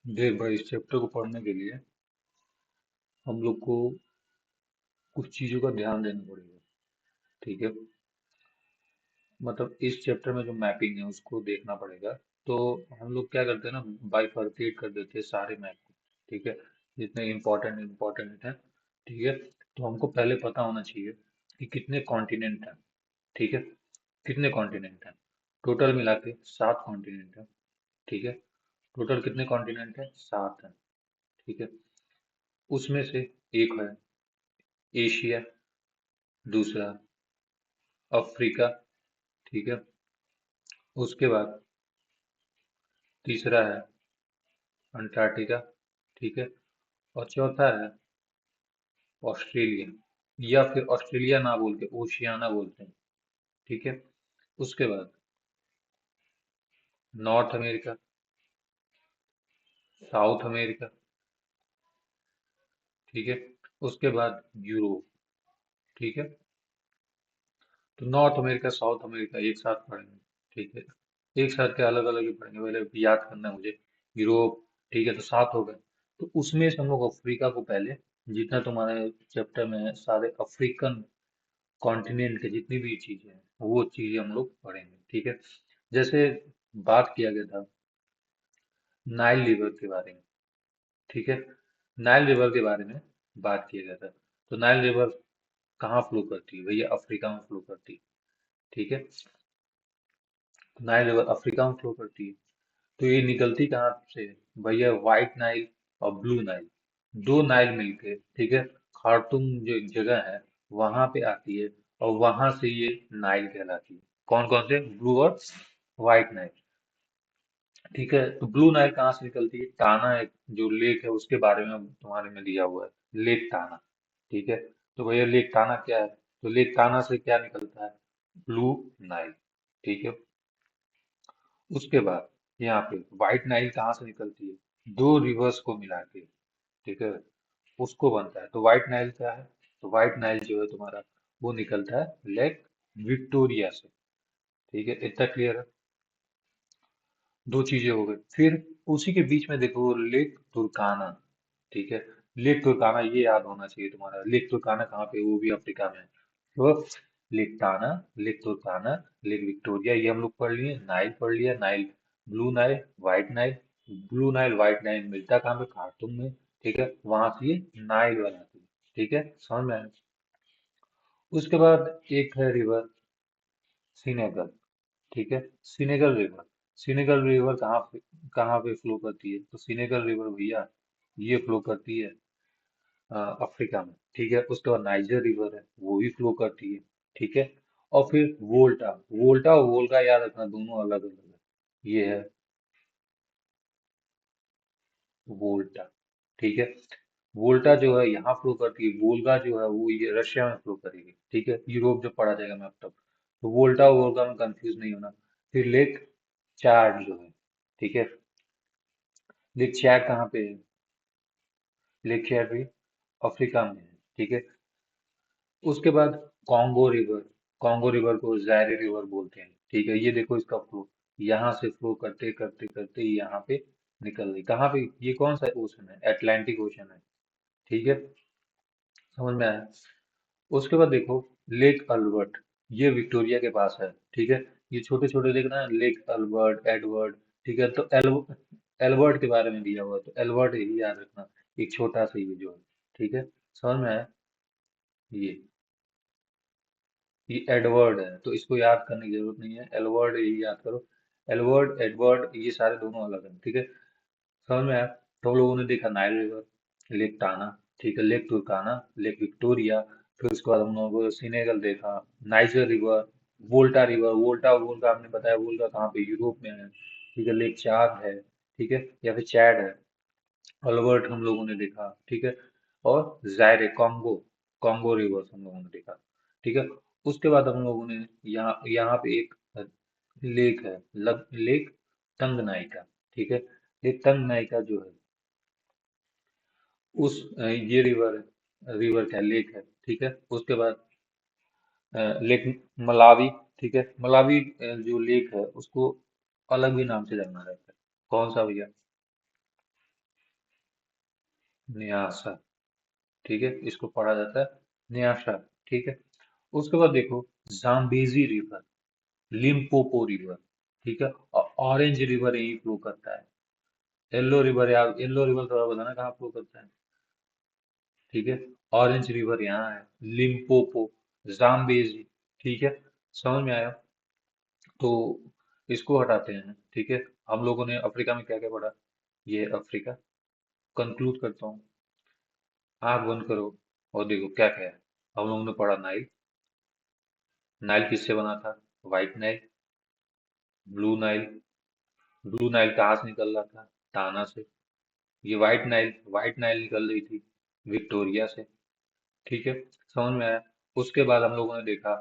देख भाई, इस चैप्टर को पढ़ने के लिए हम लोग को कुछ चीजों का ध्यान देना पड़ेगा। ठीक है। मतलब इस चैप्टर में जो मैपिंग है उसको देखना पड़ेगा। तो हम लोग क्या करते हैं ना, बाइफरकेट कर देते हैं सारे मैप को। ठीक है। जितने इम्पोर्टेंट इम्पोर्टेंट है। ठीक है। तो हमको पहले पता होना चाहिए कि कितने कॉन्टिनेंट हैं। ठीक है। कितने कॉन्टिनेंट हैं? टोटल मिला के 7 कॉन्टिनेंट है। ठीक है। टोटल कितने कॉन्टिनेंट है? 7 है। ठीक है। उसमें से एक है एशिया, दूसरा अफ्रीका। ठीक है। उसके बाद तीसरा है अंटार्कटिका। ठीक है। और चौथा है ऑस्ट्रेलिया, या फिर ऑस्ट्रेलिया ना बोल के ओशियाना बोलते हैं। ठीक है। उसके बाद नॉर्थ अमेरिका, साउथ अमेरिका। ठीक है। उसके बाद यूरोप। ठीक है। तो नॉर्थ अमेरिका साउथ अमेरिका एक साथ पढ़ेंगे। ठीक है। एक साथ के अलग अलग ही पढ़ेंगे, पहले याद करना है मुझे। यूरोप। ठीक है, तो 7 हो गए। तो उसमें से हम लोग अफ्रीका को पहले, जितना तुम्हारे चैप्टर में है सारे अफ्रीकन कॉन्टिनेंट के जितनी भी चीजें हैं वो चीजें हम लोग पढ़ेंगे। ठीक है। जैसे बात किया गया था नाइल रिवर के बारे में। ठीक है। नाइल रिवर के बारे में बात किया गया था। तो नाइल रिवर कहाँ फ्लो करती है भैया? अफ्रीका में फ्लो करती है। ठीक है। तो नाइल रिवर अफ्रीका में फ्लो करती है। तो ये निकलती कहाँ से है? भैया व्हाइट नाइल और ब्लू नाइल, दो नाइल मिलके, ठीक है, खार्तूम जो एक जगह है वहां पे आती है। और वहां से ये नाइल कहलाती है। कौन कौन से? ब्लू और व्हाइट नाइल। ठीक है। तो ब्लू नाइल कहाँ से निकलती है? टाना एक जो लेक है उसके बारे में तुम्हारे में दिया हुआ है, लेक टाना। ठीक है। तो भैया लेक टाना क्या है? तो लेक टाना से क्या निकलता है? Blue Nile. ठीक है। उसके बाद यहाँ पे व्हाइट नाइल कहाँ से निकलती है? दो रिवर्स को मिला के, ठीक है, उसको बनता है। तो व्हाइट नाइल क्या है? तो व्हाइट नाइल जो है तुम्हारा वो निकलता है लेक विक्टोरिया से। ठीक है, इतना क्लियर है? दो चीजें हो गई। फिर उसी के बीच में देखो लेक तुर्काना। ठीक है। लेक तुर्काना ये याद होना चाहिए तुम्हारा। लेक तुर्काना कहाँ पे है? वो भी अफ्रीका में है। तो लेक टाना, लेक तुर्काना, लेक विक्टोरिया ये हम लोग पढ़ लिए। नाइल पढ़ लिया। Nile, blue Nile, white Nile. Blue Nile white Nile मिलता कहाँ पे? खार्टूम में। ठीक है, वहां से ये नाइल बनाती है। ठीक है, समझ में आया? उसके बाद एक है रिवर सिनेगल। ठीक है। Senegal river. सिनेगल रिवर कहाँ पे फ्लो करती है? तो सिनेगल रिवर भैया ये फ्लो करती है अफ्रीका में। ठीक है। उसके बाद नाइजर रिवर है, वो भी फ्लो करती है। ठीक है। और फिर वोल्टा। वोल्टा और वोल्गा याद रखना, दोनों अलग अलग है। ये है वोल्टा। ठीक है। वोल्टा जो है यहाँ फ्लो करती है। वोल्गा जो है वो ये रशिया में फ्लो करेगी। ठीक है, यूरोप जब पढ़ा जाएगा मैप तब। तो वोल्टा और वोल्गा में कंफ्यूज नहीं होना। फिर लेक चाड जो है, ठीक है, लेक चैड कहाँ पे है? लेक चैड भी अफ्रीका में है। ठीक है। उसके बाद कॉन्गो रिवर। कॉन्गो रिवर को जायरे रिवर बोलते हैं। ठीक है, ये देखो इसका फ्लो यहाँ से फ्लो करते करते करते यहाँ पे निकल रही। कहाँ पे? ये कौन सा ओशन है? अटलांटिक ओशन है। ठीक है, समझ में आया? उसके बाद देखो लेक अल्बर्ट, ये विक्टोरिया के पास है। ठीक है। ये छोटे छोटे लेक ना, लेक अल्बर्ट, एडवर्ड। ठीक है। तो एल्बर्ट के बारे में दिया हुआ है, तो एल्बर्ट यही याद रखना, एक छोटा सा ये जो है। ठीक है, समझ में आया? ये एडवर्ड है, तो इसको याद करने की जरूरत नहीं है, एलवर्ड यही याद करो। एलवर्ड एडवर्ड ये सारे दोनों अलग हैं। ठीक है, समझ में आया? तो हम लोगों ने देखा नाइल रिवर, लेक टाना, ठीक है, लेक तुर्काना, लेक विक्टोरिया। फिर उसके बाद हम लोगों ने सिनेगल देखा, नाइजर रिवर, वोल्टा रिवर। वोल्टा वोल्गा आपने बताया, वोल्गा कहाँ पे? यूरोप में है। ठीक है, लेक चाद है। ठीक है, या फिर चैड है। अल्बर्ट हम लोगों ने देखा। ठीक है। और जायरे कॉन्गो, कॉन्गो रिवर्स हम लोगों ने देखा। ठीक है। उसके बाद हम लोगों ने यहाँ यहाँ पे एक लेक है, लेक तंगनाइका। ठीक है, ये तंगनाइका जो है ये रिवर क्या लेक है। ठीक है, उसके बाद लेक मलावी। ठीक है, मलावी जो लेक है उसको अलग भी नाम से जाना जाता है। कौन सा भैया? न्यासा। ठीक है, इसको पढ़ा जाता है न्यासा। ठीक है, उसके बाद देखो जाम्बेजी रिवर, लिम्पोपो रिवर। ठीक है, और ऑरेंज रिवर यही फ्लो करता है। येलो रिवर यार, येलो रिवर थोड़ा बताना कहाँ फ्लो करता है। ठीक है, ऑरेंज रिवर यहाँ है, लिम्पोपो, जाम्बेजी। ठीक है, समझ में आया? तो इसको हटाते हैं। ठीक है, हम लोगों ने अफ्रीका में क्या क्या पढ़ा, ये अफ्रीका। कंक्लूड करता हूँ, आंख बंद करो और देखो क्या क्या है। हम लोगों ने पढ़ा नाइल। नाइल किससे बना था? White Nile, blue Nile. Blue Nile कहाँ से निकल रहा था? टाना से। ये व्हाइट नाइल निकल रही थी विक्टोरिया से। ठीक है, समझ में आया? उसके बाद हम लोगों ने देखा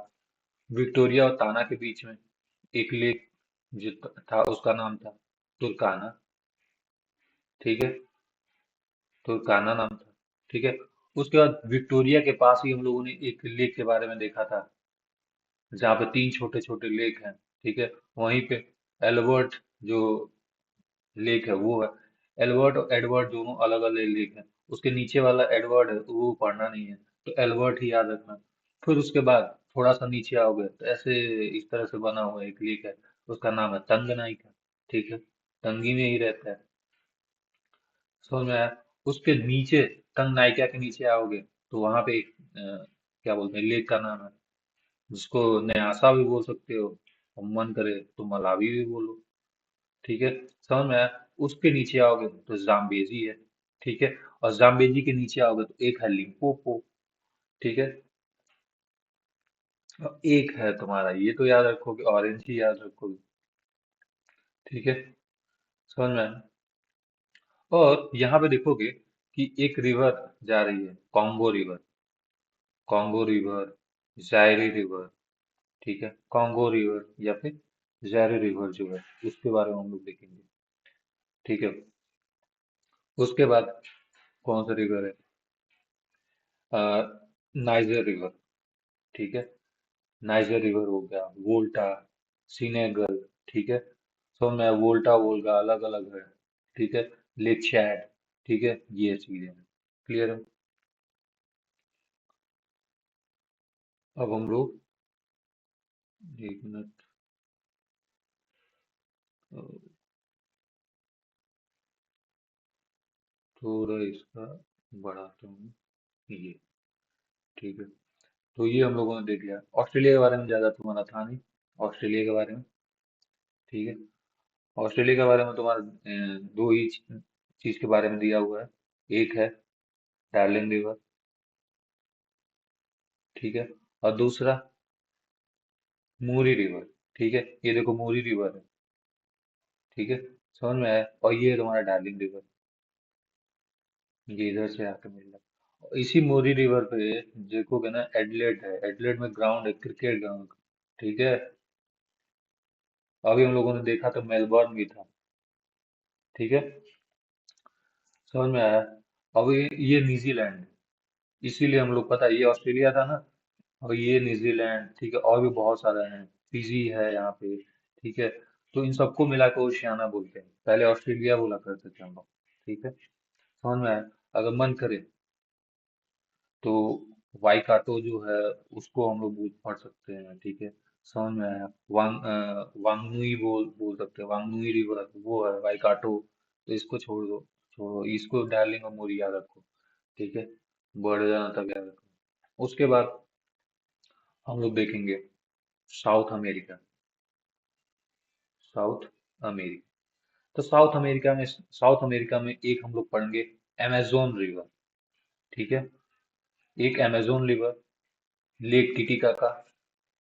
विक्टोरिया और ताना के बीच में एक लेक जो था उसका नाम था तुर्काना। ठीक है, तुर्काना नाम था। ठीक है, उसके बाद विक्टोरिया के पास ही हम लोगों ने एक लेक के बारे में देखा था जहाँ पे तीन छोटे छोटे लेक हैं। ठीक है, वहीं पे एल्बर्ट जो लेक है वो है। एल्बर्ट और एडवर्ड दोनों अलग अलग लेक हैं। उसके नीचे वाला एडवर्ड है वो पढ़ना नहीं है, तो एल्बर्ट ही याद रखना। फिर उसके बाद थोड़ा सा नीचे आओगे तो ऐसे इस तरह से बना हुआ एक लेक है, उसका नाम है तंगनाइका। ठीक है, तंगी में ही रहता है। समझ में आया? उसके नीचे तंगनाइका के नीचे आओगे तो वहां पे एक क्या बोलते हैं लेक का नाम है, जिसको न्यासा भी बोल सकते हो और मन करे तो मलावी भी बोलो। ठीक है, समझ में आया? उसके नीचे आओगे तो जाम्बेजी है। ठीक है, और जाम्बेजी के नीचे आओगे तो एक है लिम्पोपो। ठीक है, और एक है तुम्हारा, ये तो याद रखोगे, ऑरेंज ही याद रखोगे। ठीक है, समझ में आया? और यहाँ पे देखोगे कि एक रिवर जा रही है, Congo river. Congo river, Zaire river. ठीक है, कॉन्गो रिवर या फिर जायरी रिवर जो है उसके बारे में हम लोग देखेंगे। ठीक है, उसके बाद कौन सा रिवर है? Niger river. ठीक है, नाइजर रिवर हो गया, वोल्टा, सीनेगल। ठीक है, तो मैं वोल्टा वोल्गा अलग अलग है। ठीक है, लेक चैड। ठीक है, ये चीजें हैं। क्लियर है? अब हम लोग एक मिनट अ, थोड़ा इसका बढ़ाता हूँ ये। ठीक है, तो ये हम लोगों ने देख लिया। ऑस्ट्रेलिया के बारे में ज्यादा तुम्हारा था नहीं, ऑस्ट्रेलिया के बारे में। ठीक है, ऑस्ट्रेलिया के बारे में तुम्हारा दो ही चीज के बारे में दिया हुआ है। एक है डार्लिंग रिवर। ठीक है, और दूसरा मूरी रिवर। ठीक है, ये देखो मूरी रिवर है। ठीक है, समझ में आया? और ये है तुम्हारा डार्लिंग रिवर, ये इधर से आके मिल रहा है। और इसी मूरी रिवर पे देखोगे ना एडलेड है, एडलेड में ग्राउंड है, क्रिकेट ग्राउंड। ठीक है, अभी हम लोगों ने देखा तो मेलबर्न भी था। ठीक है, समझ में आया? अब ये न्यूजीलैंड है। इसीलिए हम लोग, पता है ये ऑस्ट्रेलिया था ना, और ये न्यूजीलैंड। ठीक है, और भी बहुत सारे हैं, फिजी है यहाँ पे। ठीक है, तो इन सबको मिला के ओशियाना बोलते हैं, पहले ऑस्ट्रेलिया बोला करते थे हम लोग। ठीक है, समझ में आया? अगर मन करे तो वाईकाटो जो है उसको हम लोग पढ़ सकते हैं। ठीक है, समझ में आया? वांगनुई बोल बोल सकते हैं, वांगनुई रिवर वो है वाईकाटो। तो इसको छोड़ दो, छोड़ो इसको, डार्लिंग और मोरी याद रखो। ठीक है, बढ़ जाना तब याद रखो। उसके बाद हम लोग देखेंगे साउथ अमेरिका। साउथ अमेरिका, तो साउथ अमेरिका में एक हम लोग पढ़ेंगे अमेजोन रिवर। ठीक है, एक Amazon river, lake Titicaca,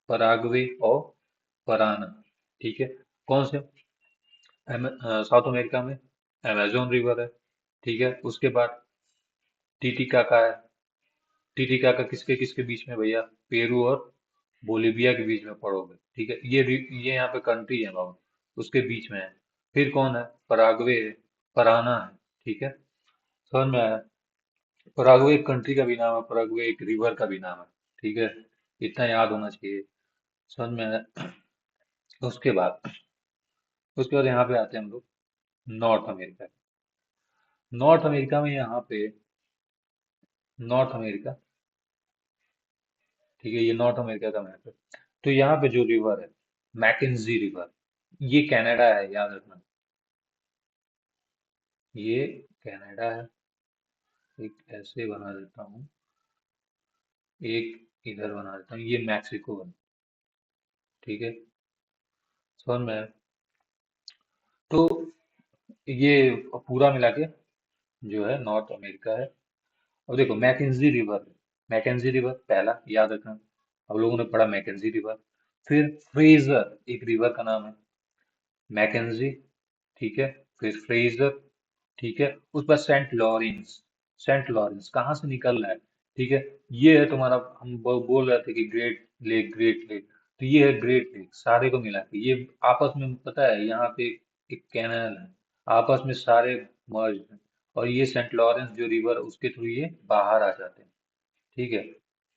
Paraguay और पराना। ठीक है, कौन से? साउथ अमेरिका में अमेजोन रिवर है। ठीक है, उसके बाद टिटिकाका है। टिटिकाका किसके किसके बीच में भैया? पेरू और बोलिविया के बीच में पड़ोगे। ठीक है, ये यहाँ पे कंट्री है बाबू, उसके बीच में है। फिर कौन है? पराग्वे है, पराना है। ठीक है, समझ में आया? पराग्वे एक कंट्री का भी नाम है, पराग्वे एक रिवर का भी नाम है। ठीक है, इतना याद होना चाहिए। समझ में आया? उसके बाद उसके बाद यहाँ पे आते हैं हम लोग नॉर्थ अमेरिका। नॉर्थ अमेरिका में यहाँ पे नॉर्थ अमेरिका, ठीक है, ये नॉर्थ अमेरिका का मैप है। तो यहाँ पे जो रिवर है, मैकेंजी रिवर, ये कनाडा है, याद रखना। ये कनाडा है। एक ऐसे बना देता हूँ, एक इधर बना देता हूँ, ये मैक्सिको है। ठीक है, समझ में आया? तो ये पूरा मिला के जो है नॉर्थ अमेरिका है। अब देखो मैकेंजी रिवर, मैकेंजी रिवर पहला याद रखना। हम लोगों ने पढ़ा मैकेंजी रिवर। फिर फ्रेजर एक रिवर का नाम है, मैकेंजी। ठीक है, फिर फ्रेजर। ठीक है, उस पर सेंट लॉरेंस। सेंट लॉरेंस कहाँ से निकल रहा है? ठीक है, ये है तुम्हारा, हम बोल रहे थे कि ग्रेट लेक, ग्रेट लेक। तो ये है ग्रेट लेक, सारे को मिला के ये आपस में, पता है, यहाँ पे एक कैनल है, आपस में सारे मर्ज हैं। और ये सेंट लॉरेंस जो रिवर, उसके थ्रू ये बाहर आ जाते हैं। ठीक है,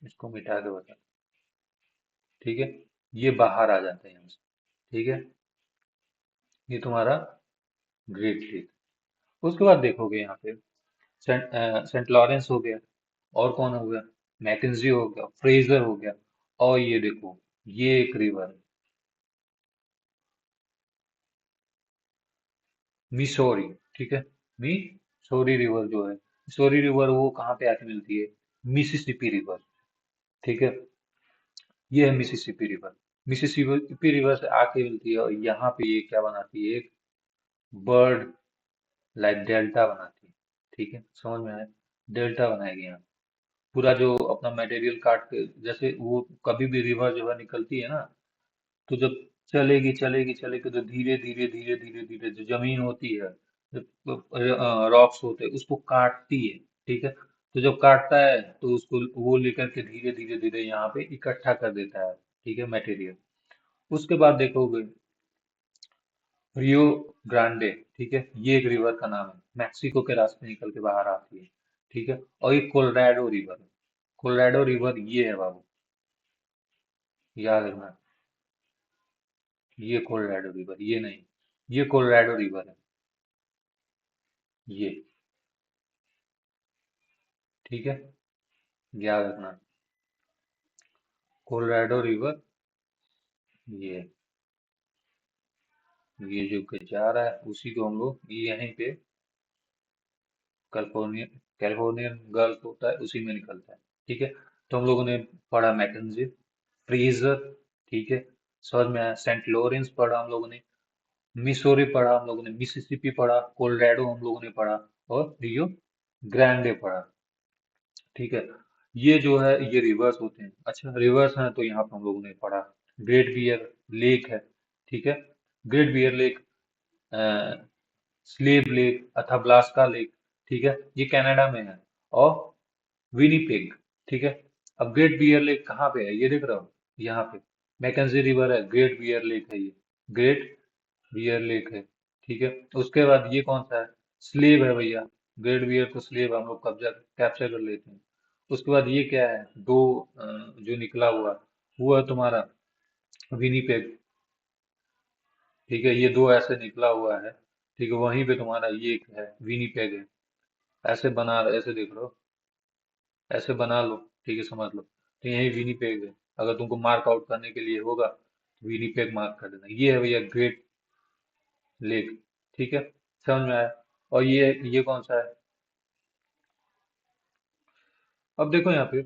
इसको मिटा के बता। ठीक है, ये बाहर आ जाते हैं यहाँ से। ठीक है, ये तुम्हारा ग्रेट लेक। उसके बाद देखोगे यहाँ पे सेंट लॉरेंस हो गया, और कौन हो गया? मैकेंजी हो गया, फ्रेजर हो गया, और ये देखो, ये एक रिवर है, मिसौरी। ठीक है, मिसौरी रिवर जो है, मिसौरी रिवर वो कहाँ पे आके मिलती है? Mississippi river. ठीक है, ये है मिसिसिपी रिवर। मिसिसिपी रिवर से आके मिलती है, और यहाँ पे ये क्या बनाती है? एक बर्ड लाइक डेल्टा बनाती है। ठीक है, समझ में आया? डेल्टा बनाएगी यहाँ। पूरा जो अपना मटेरियल काट के, जैसे वो कभी भी रिवर जो है निकलती है ना, तो जब चलेगी चलेगी चलेगी, तो धीरे धीरे धीरे धीरे धीरे जो जमीन होती है, जो रॉक्स होते हैं, उसको काटती है। ठीक है, तो जब काटता है तो उसको वो लेकर के धीरे धीरे धीरे यहाँ पे इकट्ठा कर देता है। ठीक है, मटेरियल। उसके बाद देखोगे रियो ग्रांडे। ठीक है, ये एक रिवर का नाम है, मैक्सिको के रास्ते निकल के बाहर आती है। ठीक है, और ये कोलोराडो रिवर है। कोलोराडो रिवर ये है बाबू, याद रखना। ये कोलोराडो रिवर, ये नहीं, ये कोलोराडो रिवर है, ये। ठीक है, याद रखना, कोलोराडो रिवर, ये ये जो के जा रहा है, उसी को हम लोग यहीं पे कैलिफोर्निया, कैलिफोर्नियन गल्फ होता है, उसी में निकलता है। ठीक है, तो हम लोगों ने पढ़ा मैकेंजी, फ्रीजर। ठीक है, समझ में आया? सेंट लॉरेंस पढ़ा हम लोगों ने, मिसौरी पढ़ा हम लोगों ने, मिसिसिपी पढ़ा, कोलोराडो हम लोगों ने पढ़ा, और रियो ग्रांडे पढ़ा। ठीक है, ये जो है ये रिवर्स होते हैं। अच्छा, रिवर्स हैं तो यहाँ पर हम लोगों ने पढ़ा ग्रेट बियर लेक है। ठीक है, great beer Lake, Slave Lake, Athabasca Lake. ठीक है, ये कनाडा में है, और विनीपेग। ठीक है, अब ग्रेट बियर लेक कहाँ पे है? ये देख रहे हो, यहाँ पे मैकेंजी रिवर है, ग्रेट बियर लेक है ये, ग्रेट बियर लेक है। ठीक है, उसके बाद ये कौन सा है? स्लेव है भैया। ग्रेट बियर को स्लेव हम लोग कब्जा कैप्चर कर लेते हैं। उसके बाद ये क्या है? दो जो निकला हुआ, वो है तुम्हारा विनीपेग। ठीक है, ये दो ऐसे निकला हुआ है। ठीक है, वहीं पे तुम्हारा ये एक है, विनीपेग है। ऐसे बना, ऐसे देख लो, ऐसे बना लो। ठीक है, समझ लो, तो यही विनीपेग है। अगर तुमको मार्क आउट करने के लिए होगा, तो विनीपेग मार्क कर देना। ये है भैया ग्रेट लेक। ठीक है, समझ में आया? और ये कौन सा है? अब देखो यहाँ पे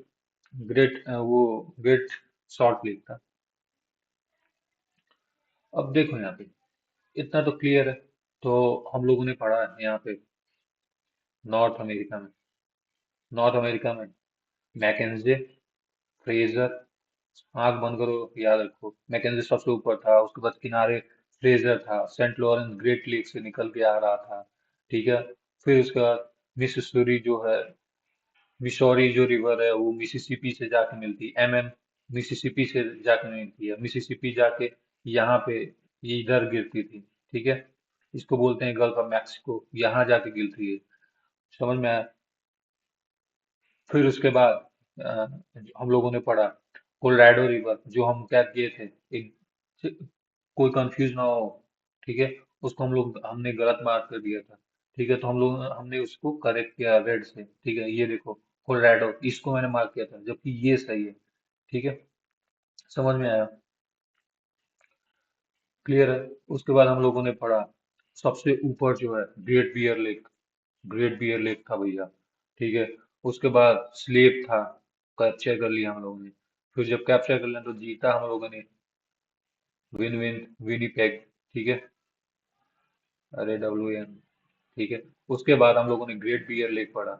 वो ग्रेट सॉल्ट लेक था। अब देखो यहाँ पे, इतना तो क्लियर है। तो हम लोगों ने पढ़ा है यहाँ पे नॉर्थ अमेरिका में, नॉर्थ अमेरिका में मैकेंजे, फ्रेजर, आंख बंद करो, याद रखो, मैकेंजी सबसे ऊपर था, उसके बाद किनारे फ्रेजर था, सेंट लॉरेंस ग्रेट लेक से निकल के आ रहा था। ठीक है, फिर उसके बाद मिसिसिपी जो है, मिसौरी जो रिवर है, वो मिसिसिपी से जाके मिलती है, मिसिसिपी से जाके मिलती है, मिसिसिपी जाके यहाँ पे ये इधर गिरती थी। ठीक है, इसको बोलते हैं गल्फ ऑफ मैक्सिको, यहाँ जाके गिरती है। समझ में आया? फिर उसके बाद अ, हम लोगों ने पढ़ा कोलोराडो रिवर, जो हम क्या किए थे, एक कोई कंफ्यूज ना हो, ठीक है, उसको हमने गलत मार्क कर दिया था। ठीक है, तो हमने उसको करेक्ट किया रेड से। ठीक है, ये देखो कोलोराडो, इसको मैंने मार्क किया था, जबकि ये सही है। ठीक है, समझ में आया? क्लियर है? उसके बाद हम लोगों ने पढ़ा सबसे ऊपर जो है great beer lake, great beer lake था भैया। ठीक है, उसके बाद स्लेप था, कैप्चर कर लिया हम लोगों ने। फिर जब कैप्चर कर लिया तो जीता हम लोगों ने, विन विन विनीपेग। ठीक है, अरे WN। ठीक है, उसके बाद हम लोगों ने ग्रेट बियर लेक पढ़ा,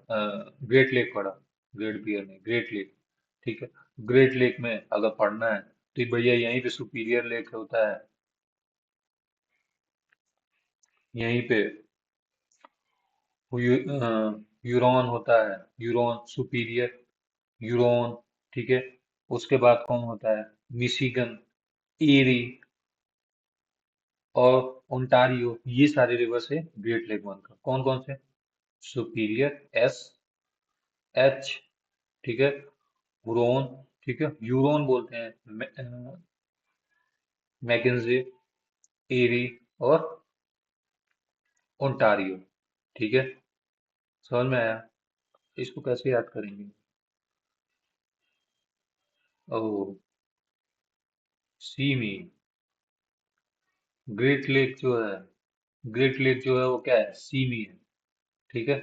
ग्रेट लेक पढ़ा, ग्रेट बियर नहीं, ग्रेट लेक। ठीक है, ग्रेट लेक में अगर पढ़ना है तो भैया यहीं पे सुपीरियर लेक होता है, यहीं पे यूरोन होता है, यूरोन सुपीरियर, यूरोन। ठीक है, उसके बाद कौन होता है, मिशिगन, एरी और ओंटारियो, ये सारे रिवर से ग्रेट लेक बनकर। कौन कौन से? सुपीरियर SH, ठीक है, हुरोन, ठीक है, यूरोन बोलते हैं, मैकेंजी, एरी और ओंटारियो। ठीक है, समझ में आया? इसको कैसे याद करेंगे? ओह, सी में ग्रेट लेक जो है, ग्रेट लेक जो है वो क्या है, सी में है। ठीक है,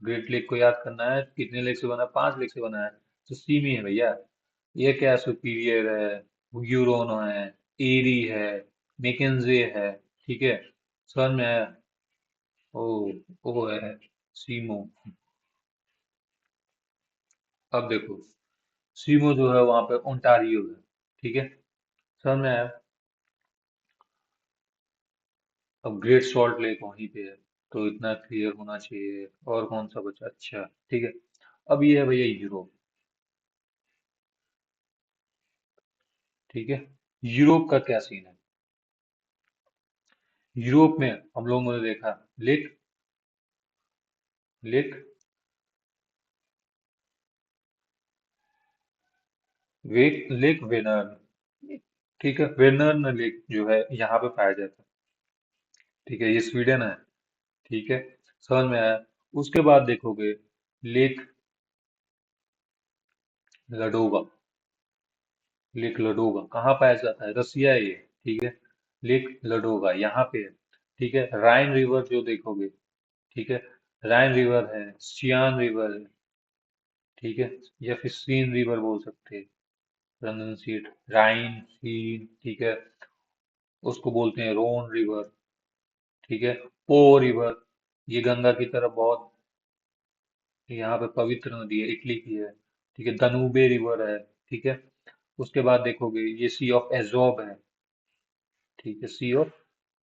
ग्रेट लेक को याद करना है, कितने लेक से बना है? 5 लेक से बना है, तो सी में है भैया। ये क्या, सुपीरियर है, यूरोन है, एरी है, मैकेंजे है। ठीक है, समझ में आया? ओ, वो है सीमो। अब देखो, सीमो जो है वहां पे ओंटारियो है। ठीक है, समझ में आया? अब ग्रेट सॉल्ट लेक वहीं पे है, तो इतना क्लियर होना चाहिए। और कौन सा बचा? अच्छा, ठीक है, अब ये है भैया यूरोप। ठीक है, यूरोप का क्या सीन है? यूरोप में हम लोगों ने देखा लेक, लेक लेक वेनर्न। ठीक है, वेनर्न लेक जो है यहाँ पे पाया जाता है। ठीक है, ये स्वीडन है। ठीक है, समझ में आया? उसके बाद देखोगे लेक लडोगा, लेक लडोगा कहाँ पाया जाता है? रसिया है ये। ठीक है, लेक लडोगा यहाँ पे है। ठीक है, राइन रिवर जो देखोगे, ठीक है, राइन रिवर है, सियान रिवर है। ठीक है, या फिर सीन रिवर बोल सकते हैं, प्रोनाउंसिएट राइन सीन। ठीक है, उसको बोलते हैं रोन रिवर। ठीक है, पो रिवर, ये गंगा की तरफ बहुत यहाँ पे पवित्र नदी है, इटली की है। ठीक है, दनूबे रिवर है। ठीक है, उसके बाद देखोगे ये सी ऑफ एजोब है। ठीक है, सी ऑफ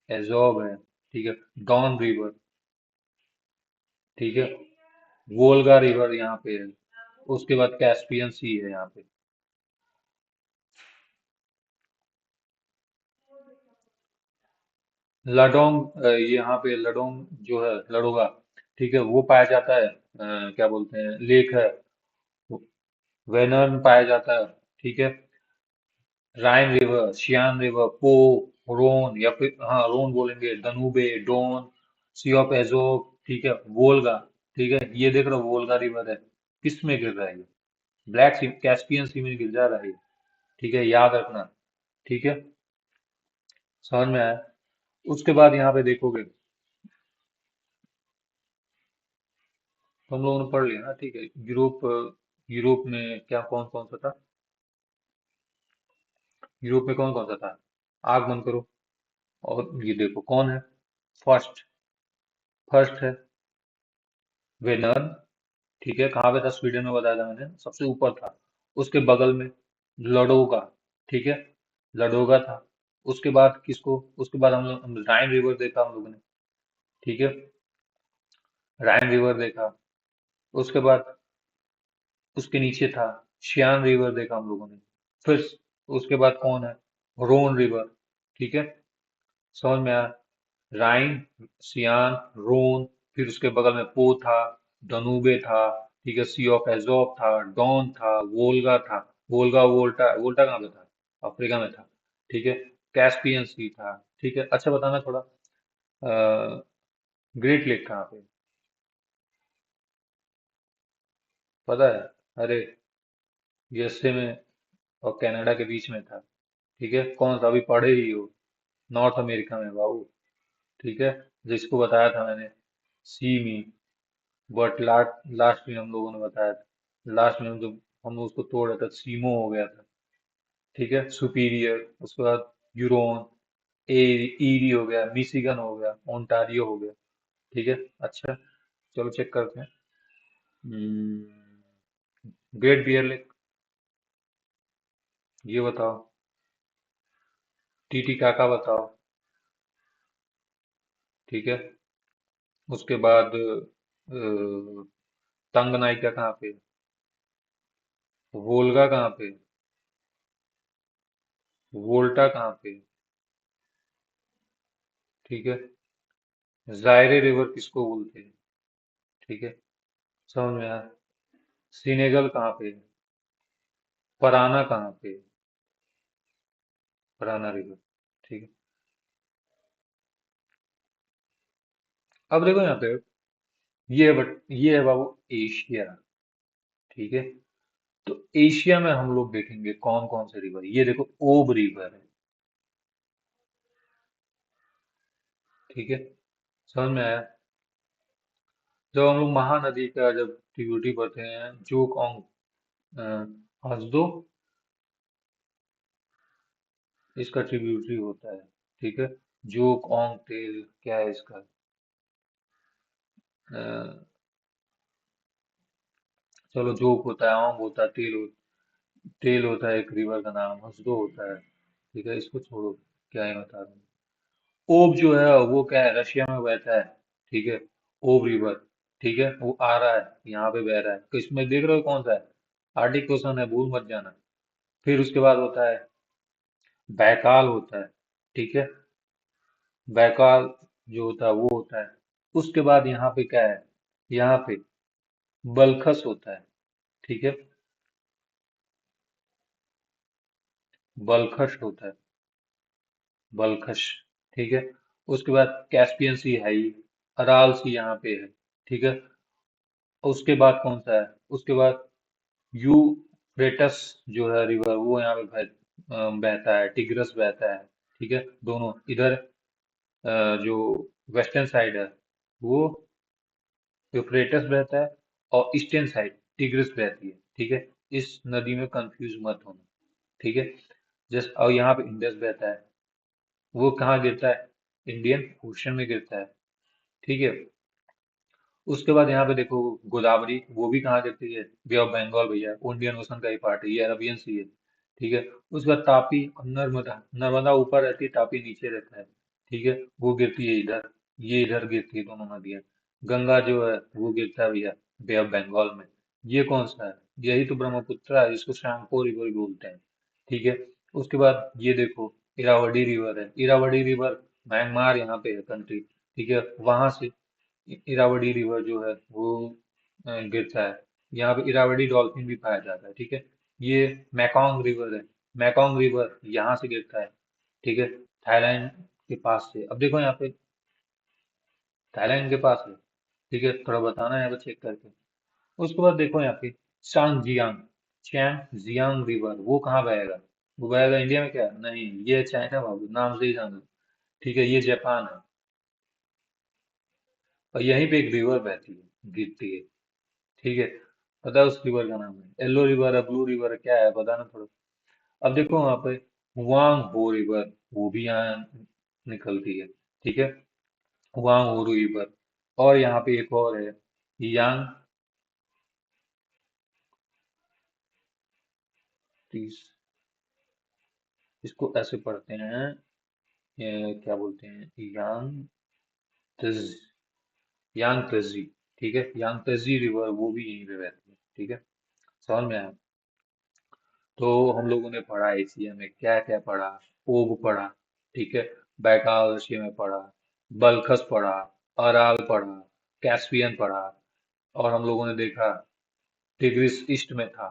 एजोब है। ठीक है, डॉन रिवर। ठीक है, वोल्गा रिवर यहाँ पे है। उसके बाद कैस्पियन सी है यहाँ पे। लाडोंग, ये यहाँ पे लडोंग जो है, लडोगा, ठीक है, वो पाया जाता है, क्या बोलते हैं, लेक है। वेनर्न पाया जाता है। ठीक है, राइन रिवर, शियान रिवर, पो, रोन, या फिर हाँ रोन बोलेंगे, दनूबे, डोन, सी ऑफ एजोव। ठीक है, वोल्गा। ठीक है, ये देख रहे हो वोल्गा रिवर है, किस में गिर रहा है ये? ब्लैक सी, कैस्पियन सी में गिर जा रहा है ये। ठीक है, याद रखना। ठीक है, समझ में आया? उसके बाद यहाँ पे देखोगे, तो हम लोगों ने पढ़ लिया ना। ठीक है, यूरोप, यूरोप में क्या, कौन कौन सा था? यूरोप में कौन कौन सा था? आग बंद करो और ये देखो कौन है। फर्स्ट, फर्स्ट है वेनर्न। ठीक है, कहाँ पे था? स्वीडन में, बताया था मैंने, सबसे ऊपर था। उसके बगल में लडोगा। ठीक है, लडोगा था। उसके बाद किसको, उसके बाद हम राइन रिवर देखा हम लोगों ने। ठीक है, राइन रिवर देखा। उसके बाद उसके नीचे था शियान रिवर देखा हम लोगों ने। फिर उसके बाद कौन है? रोन रिवर। ठीक है, समझ में आया? राइन, सियान, रोन, फिर उसके बगल में पो था, डनूबे था, ठीक है, सी ऑफ एजोव था, डॉन था, वोल्गा था। वोल्गा, वोल्टा, वोल्टा कहाँ पे था? अफ्रीका में था। ठीक है। कैस्पियन सी था। ठीक है, अच्छा बताना थोड़ा। ग्रेट लेक कहाँ पे? पता है? अरे, यूएसए में और कनाडा के बीच में था। ठीक है, कौन सा? अभी पढ़े ही हो। नॉर्थ अमेरिका में बाबू। ठीक है, जिसको बताया था मैंने, सी में। बट लास्ट लास्ट में हम लोगों ने बताया था, लास्ट में जब हम लोग उसको तोड़ा था, सीमो हो गया था। ठीक है, सुपीरियर, उसके बाद यूरोन, ए, ईरी हो गया, मिशिगन हो गया, ओंटारियो हो गया। ठीक है। अच्छा, चलो चेक करते हैं। ग्रेट बियर लेक, ये बताओ। टीटी काका बताओ। ठीक है। उसके बाद तंगनाइका कहाँ पे? वोल्गा कहाँ पे? वोल्टा कहाँ पे? ठीक है। जायरे रिवर किसको बोलते हैं? ठीक है, समझ में आया। सीनेगल कहाँ पे है? पराना कहाँ पे है? पराना रिवर। ठीक है। अब देखो यहाँ पे, ये है, बट ये है बाबू एशिया। ठीक है। तो एशिया में हम लोग देखेंगे कौन कौन से रिवर। ये देखो, ओब रिवर है। ठीक है, समझ में आया। जब हम लोग महानदी का जब ट्रिब्यूटरी पढ़ते हैं, जोकोंग, हसदो, इसका ट्रिब्यूटरी होता है। ठीक है। जोकोंग टेल क्या है इसका? अ, चलो, जोक होता है, ओंग होता है, तेल होता है, एक रिवर का नाम हसदो होता है। ठीक है, इसको छोड़ो, क्या ही बता रहा हूँ। ओब जो है वो क्या है, रशिया में बहता है। ठीक है, ओब रिवर। ठीक है, वो आ रहा है, यहाँ पे बह रहा है, तो इसमें देख रहे हो कौन सा है? आर्टिक क्वेश्चन है, भूल मत जाना। फिर उसके बाद होता है बैकाल होता है। ठीक है, बैकाल जो होता है वो होता है। उसके बाद यहाँ पे क्या है? यहाँ पे बल्खस होता है। ठीक है, बल्खश होता है, बल्खश। ठीक है। उसके बाद कैस्पियन सी है ही, अराल सी यहाँ पे है। ठीक है। उसके बाद कौन सा है? उसके बाद यूफ्रेटस जो है रिवर, वो यहाँ पे बहता है, टिग्रस बहता है। ठीक है, दोनों इधर, जो वेस्टर्न साइड है वो यूफ्रेटस बहता है, और ईस्टर्न साइड टिग्रिस बहती है। ठीक है, इस नदी में कंफ्यूज मत होना। ठीक है। जस्ट, और यहाँ पे इंडस बहता है। वो कहाँ गिरता है? इंडियन ओशन में गिरता है। ठीक है। उसके बाद यहाँ पे देखो, गोदावरी, वो भी कहाँ गिरती है? बे ऑफ बंगाल भैया, वो इंडियन ओशन का ही पार्ट है, ये अरबियन सी है। ठीक है। उसके बाद तापी और नर्मदा। नर्मदा ऊपर रहती है, तापी नीचे रहता है। ठीक है, वो गिरती है इधर, ये इधर गिरती है, दोनों नदियां। गंगा जो है वो गिरता है भैया बे ऑफ बंगाल में। ये कौन सा है? यही तो ब्रह्मपुत्र है, इसको शैम्पू रिवर बोलते हैं। ठीक है। उसके बाद ये देखो, इरावदी रिवर है। इरावदी रिवर म्यांमार यहाँ पे है कंट्री। ठीक है, वहां से इरावदी रिवर जो है वो गिरता है। यहाँ पे इरावदी डॉल्फिन भी पाया जाता है। ठीक है। ये मैकोंग रिवर है। मैकोंग रिवर यहाँ से गिरता है। ठीक है, थाईलैंड के पास से। अब देखो यहाँ पे, थाईलैंड के पास है। ठीक है, थोड़ा बताना है यहाँ पे चेक करके। उसके बाद देखो यहाँ पे, चांगजियांग, चैंग रिवर, वो कहाँ बहेगा? वो बहेगा इंडिया में क्या? नहीं, ये चाइना बाबू, नाम से ही जानो। ठीक है, ये जापान है। और यहीं पे एक रिवर बहती है, गिरती है। ठीक है, पता है उस रिवर का नाम है? येलो रिवर है, ब्लू रिवर है, क्या है बताना थोड़ा। अब देखो वहां पे हुआंग हो रिवर, वो भी यहाँ निकलती है। ठीक है, हुआंग हो रिवर। और यहाँ पे एक और है, यांग तीस, इसको ऐसे पढ़ते हैं, क्या बोलते हैं, तज यांग तजी। ठीक है, यांग तजी रिवर, वो भी यहीं पे बहती है। ठीक है, समझ में आया। तो हम लोगों ने पढ़ा एशिया में क्या क्या पढ़ा। ओब पढ़ा। ठीक है, बैकाल एशिया में पढ़ा। बल्खस पढ़ा, अराल पढ़ा, कैस्पियन पढ़ा, और हम लोगों ने देखा टिग्रिस ईस्ट में था।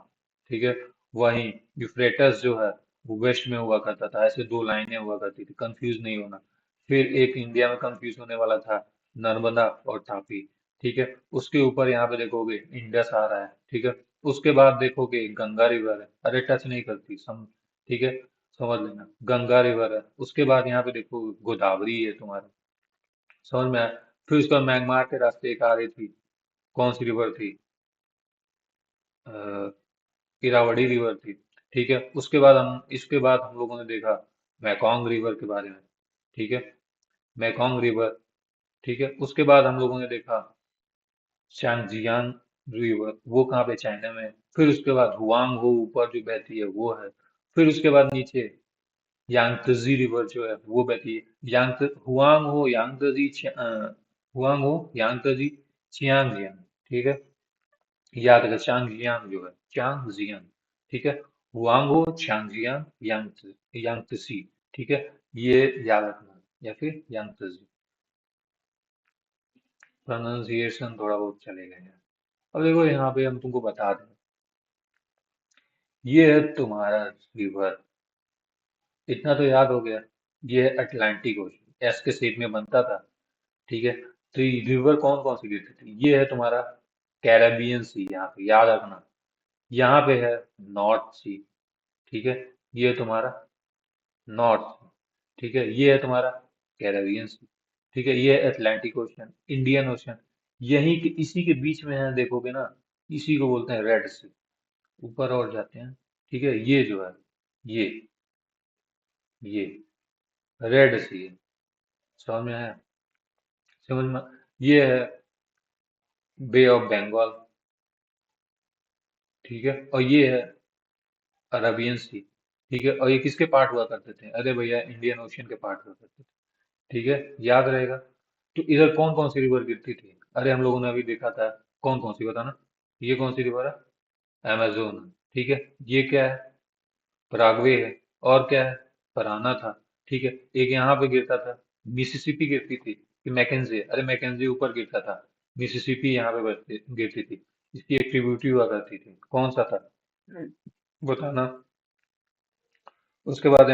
ठीक है। वहीं यूफ्रेटस जो है वो वेस्ट में हुआ करता था। ऐसे दो लाइनें हुआ करती थी, कंफ्यूज नहीं होना। फिर एक इंडिया में कंफ्यूज होने वाला था, नर्मदा और तापी। ठीक है। उसके ऊपर यहाँ पे देखोगे इंडस आ रहा है। ठीक है। उसके बाद देखोगे गंगा रिवर है, अरे टच नहीं करती ठीक है, समझ लेना गंगा रिवर है। उसके बाद यहाँ पे देखो गोदावरी है तुम्हारा, समझ में आया। फिर उसके बाद म्यांमार के रास्ते एक आ रही थी, कौन सी रिवर थी, इरावदी रिवर थी। ठीक है। उसके बाद हम इसके बाद हम लोगों ने देखा मैकॉन्ग रिवर के बारे में। ठीक है। मैकॉन्ग रिवर। ठीक है। उसके बाद हम लोगों ने देखा चांगजियांग रिवर, वो कहाँ पे, चाइना में है। फिर उसके बाद हुआंग हो ऊपर जो बहती है वो है। फिर उसके बाद नीचे यांगत्जी रिवर जो है वो बहती है। हुआंग हो हुआंग हो यांगत्जी चियांगजियांग। ठीक है। याद रखना चांगजियांग जो है चांगजियांग। ठीक है। Huangho, Changjiang, Yangtze. ठीक है। ये याद रखना, या फिर यांगत्सी। प्रोनाउंसिएशन थोड़ा बहुत चलेगा यार। अब देखो यहाँ पे हम तुमको बता दें, ये है तुम्हारा रिवर, इतना तो याद हो गया। ये है अटलांटिक ओशन, एस के शेप में बनता था। ठीक है। तो ये रिवर कौन कौन सी गिरती थी, ये है तुम्हारा कैरेबियन सी, यहाँ पे याद रखना। यहाँ पे है नॉर्थ सी। ठीक है। ये है तुम्हारा नॉर्थ। ठीक है। ये है तुम्हारा कैरेबियन सी। ठीक है। ये है अटलांटिक ओशन, इंडियन ओशन। यही के इसी के बीच में है, देखोगे ना, इसी को बोलते हैं रेड सी। ऊपर और जाते हैं। ठीक है। ये जो है, ये ये रेड सी है। समझ में है, समझ में। ये है बे ऑफ बंगाल। ठीक है। और ये है अरबियन सी। ठीक है। और ये किसके पार्ट हुआ करते थे, अरे भैया इंडियन ओशन के पार्ट हुआ करते थे। ठीक है। याद रहेगा। तो इधर कौन कौन सी रिवर गिरती थी, अरे हम लोगों ने अभी देखा था, कौन कौन सी बताना। ये कौन सी रिवर है, अमेजोन है। ठीक है। ये क्या है, पराग्वे है। और क्या है, पराना था। ठीक है। एक यहाँ पे गिरता था, मिसिसिपी गिरती थी कि मैकेंजी, अरे मैकेंजी ऊपर गिरता था, मिसिसिपी यहाँ पे गिरती थी। इसकी एक ट्रिब्यूटरी हुआ करती थी, कौन सा था बताना। उसके बाद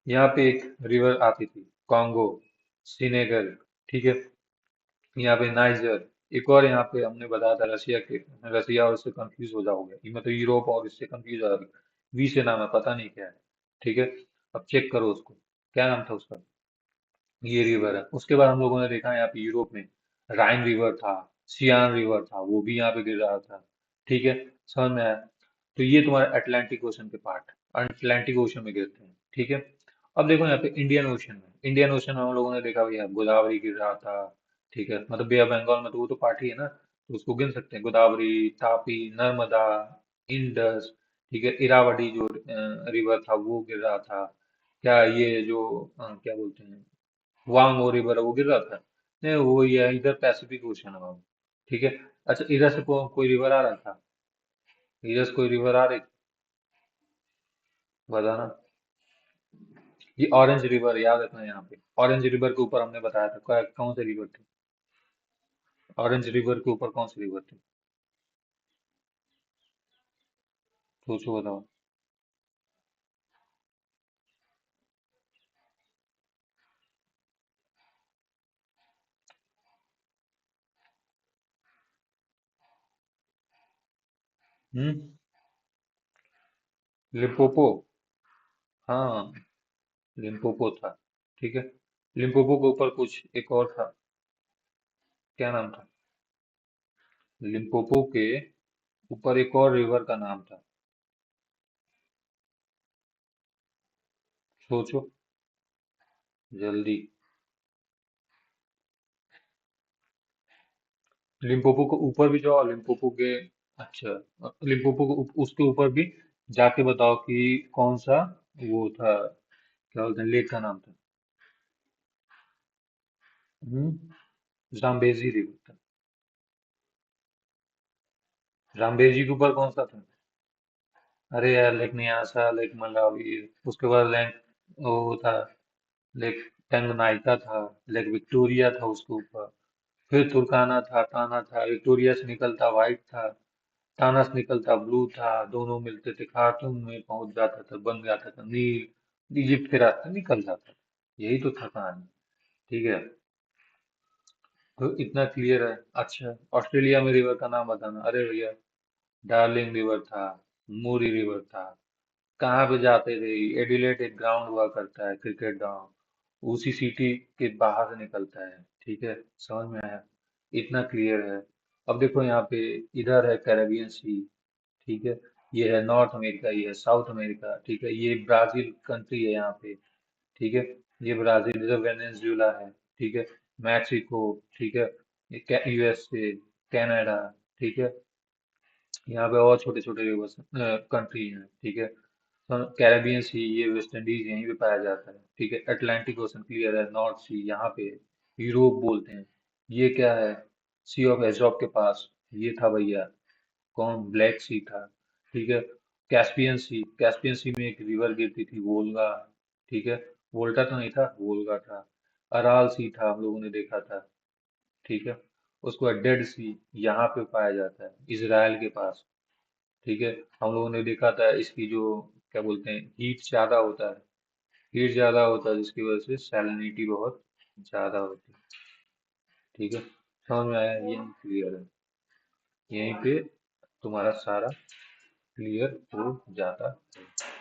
यहाँ पे एक रिवर आती थी, कॉन्गो, सिनेगल। ठीक है। यहाँ पे नाइजर। एक और यहाँ पे हमने बताया था रशिया के, रशिया और इससे कंफ्यूज हो जाओगे, ये मतलब यूरोप और इससे कंफ्यूज हो जाओगे। वी से नाम है, पता नहीं क्या है। ठीक है। अब चेक करो उसको, क्या नाम था उसका, ये रिवर है। उसके बाद हम लोगों ने देखा यहाँ पे यूरोप में राइन रिवर था, सियान रिवर था, वो भी यहाँ पे गिर रहा था। ठीक है। समझ में आया। तो ये तुम्हारे अटलांटिक ओशन के पार्ट, अटलांटिक ओशन में गिरते हैं। ठीक है। अब देखो यहाँ पे इंडियन ओशन में, इंडियन ओशन में हम लोगों ने देखा भैया गोदावरी गिर रहा था। ठीक है। मतलब बे ऑफ बंगाल में तो वो तो पार्ट ही है ना, तो उसको गिन सकते हैं, गोदावरी, तापी, नर्मदा, इंडस। ठीक है। इरावदी जो रिवर था वो गिर रहा था। क्या ये जो क्या बोलते हैं, वांगो रिवर है वो गिर रहा था। नहीं वो ये है, इधर पैसिफिक ओशन है बाबू। ठीक है। अच्छा इधर से कोई रिवर आ रहा था, इधर से कोई रिवर आ रही, बताना। ये ऑरेंज रिवर याद रखना, यहाँ पे ऑरेंज रिवर के ऊपर हमने बताया था कौन सी रिवर थी, ऑरेंज रिवर के ऊपर कौन सी रिवर थी, सोचो बताओ। हम्म, लिम्पोपो। हाँ, लिम्पोपो था। ठीक है। लिम्पोपो के ऊपर कुछ एक और था, क्या नाम था, लिम्पोपो के ऊपर एक और रिवर का नाम था, सोचो जल्दी। लिम्पोपो को ऊपर भी जाओ, लिम्पोपो के, अच्छा, लिम्पोपो को उसके ऊपर भी जाके बताओ कि कौन सा वो था, क्या बोलते हैं, लेक का नाम था। जाम्बेजी रिवर था। जाम्बेजी के ऊपर कौन सा था, अरे यार लेक न्यासा, लेक मलावी। उसके बाद लेक वो था, लेक टंगनाइका था, लेक विक्टोरिया था उसके ऊपर, फिर तुर्काना था, टाना था, विक्टोरिया से निकलता व्हाइट था, टाना से निकलता ब्लू था, दोनों मिलते थे खार्टूम में पहुंच जाता था, बन जाता था नील, इजिप्ट के रास्ते निकल जाता था। यही तो था कहानी। ठीक है, तो इतना क्लियर है। अच्छा, ऑस्ट्रेलिया में रिवर का नाम बताना। अरे भैया, डार्लिंग रिवर था, मूरी रिवर था। कहाँ पे जाते थे? एडिलेड एक ग्राउंड हुआ करता है, क्रिकेट ग्राउंड, उसी सिटी के बाहर से निकलता है। ठीक है, समझ में आया? इतना क्लियर है। अब देखो यहाँ पे, इधर है कैरेबियन सी। ठीक है, ये है नॉर्थ अमेरिका, ये है साउथ अमेरिका। ठीक है, ये ब्राजील कंट्री है यहाँ पे। ठीक है, ये ब्राजील, इधर वेनेजुएला है। ठीक है, मैक्सिको। ठीक है, ये यूएसए, कनाडा। ठीक है, यहाँ पे और छोटे छोटे रिवर्स कंट्री हैं। ठीक है, कैरेबियन सी, ये वेस्ट इंडीज यहीं पे पाया जाता है। ठीक है, अटलांटिक ओशन क्लियर है, नॉर्थ सी यहाँ पे है, यूरोप बोलते हैं। ये क्या है? सी ऑफ एजॉप के पास ये था भैया, कौन? ब्लैक सी था। ठीक है, कैस्पियन सी, कैस्पियन सी में एक रिवर गिरती थी, वोल्गा। ठीक है, वोल्टा तो नहीं था, वोल्गा था। अराल सी था, हम लोगों ने देखा था। ठीक है, उसके बाद डेड सी यहाँ पे पाया जाता है, इसराइल के पास। ठीक है, हम लोगों ने देखा था इसकी जो, क्या बोलते हैं, हीट ज्यादा होता है, हीट ज्यादा होता है जिसकी वजह से सैलिनिटी बहुत ज्यादा होती है। ठीक है, समझ में आया? ये क्लियर है। यहीं पे तुम्हारा सारा क्लियर हो जाता है।